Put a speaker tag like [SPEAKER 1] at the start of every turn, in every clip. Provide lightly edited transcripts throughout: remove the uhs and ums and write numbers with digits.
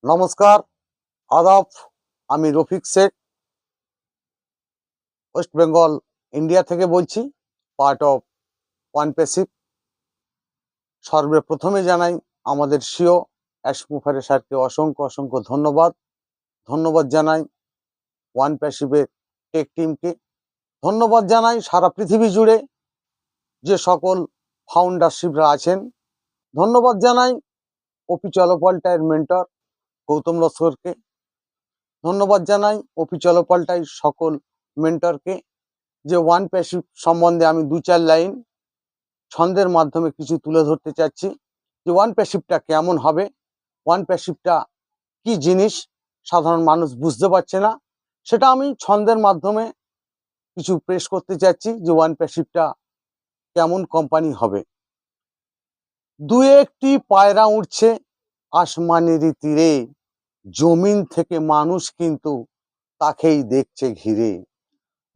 [SPEAKER 1] নমস্কার, আদাব। আমি রফিক শেখ, ওয়েস্ট বেঙ্গল, ইন্ডিয়া থেকে বলছি, পার্ট অফ ওয়ান প্যাসিভ। সর্বপ্রথমে জানাই আমাদের সিও অ্যাশমুফারে স্যারকে অসংখ্য অসংখ্য ধন্যবাদ। ধন্যবাদ জানাই ওয়ান প্যাসিভের টেক টিমকে। ধন্যবাদ জানাই সারা পৃথিবী জুড়ে যে সকল ফাউন্ডারশিপরা আছেন। ধন্যবাদ জানাই ওপি চলপাল্টায়ের মেন্টর গৌতম লস্করকে। ধন্যবাদ জানাই ওপি চলপাল্টায় সকল মেন্টরকে। যে ওয়ান প্যাসিভ সম্বন্ধে আমি 2-4 লাইন ছন্দের মাধ্যমে কিছু তুলে ধরতে চাচ্ছি। যে ওয়ান প্যাসিভটা কেমন হবে, ওয়ান প্যাসিভটা কি জিনিস সাধারণ মানুষ বুঝতে পারছে না, সেটা আমি ছন্দের মাধ্যমে কিছু পেশ করতে চাচ্ছি। যে ওয়ান প্যাসিভটা কেমন কোম্পানি হবে। দু একটি পায়রা উঠছে আসমানেরই তীরে, জমিন থেকে মানুষ কিন্তু তাকেই দেখছে ঘিরে।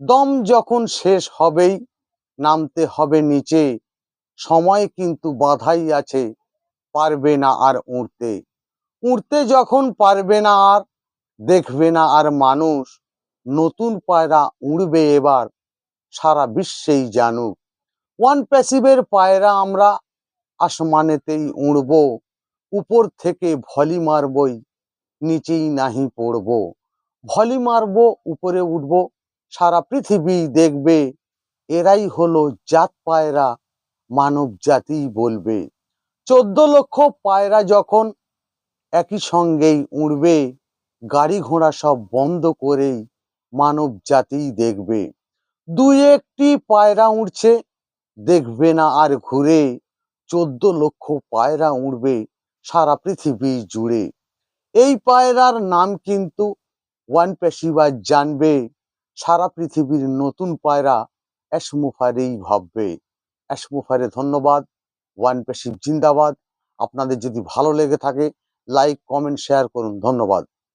[SPEAKER 1] দম যখন শেষ হবেই নামতে হবে নিচে, সময় কিন্তু বাধাই আছে, পারবে না আর উড়তে। উড়তে যখন পারবে না আর, দেখবে না আর মানুষ, নতুন পায়রা উড়বে এবার, সারা বিশ্বেই জানুক। ওয়ান প্যাসিভের পায়রা আমরা আসমানেতেই উড়ব, উপর থেকে ভলি মারবই, নিচেই নাহি পড়ব। ভলি মারব, উপরে উঠব, সারা পৃথিবী দেখবে, এরাই হলো জাত পায়রা, মানব জাতিই বলবে। 14 লক্ষ পায়রা যখন একই সঙ্গেই উড়বে, গাড়ি ঘোড়া সব বন্ধ করেই মানব জাতিই দেখবে। দুই একটি পায়রা উড়ছে, দেখবে না আর ঘুরে, 14 লক্ষ পায়রা উড়বে সারা পৃথিবী জুড়ে। এই পায়রার নাম কিন্তু ওয়ান প্যাসিভার জানবে, সারা পৃথিবীর নতুন পায়রা অ্যাশমুফারেই ভাববে। অ্যাশমুফারে ধন্যবাদ। ওয়ান প্যাসিভ জিন্দাবাদ। আপনাদের যদি ভালো লেগে থাকে লাইক, কমেন্ট, শেয়ার করুন। ধন্যবাদ।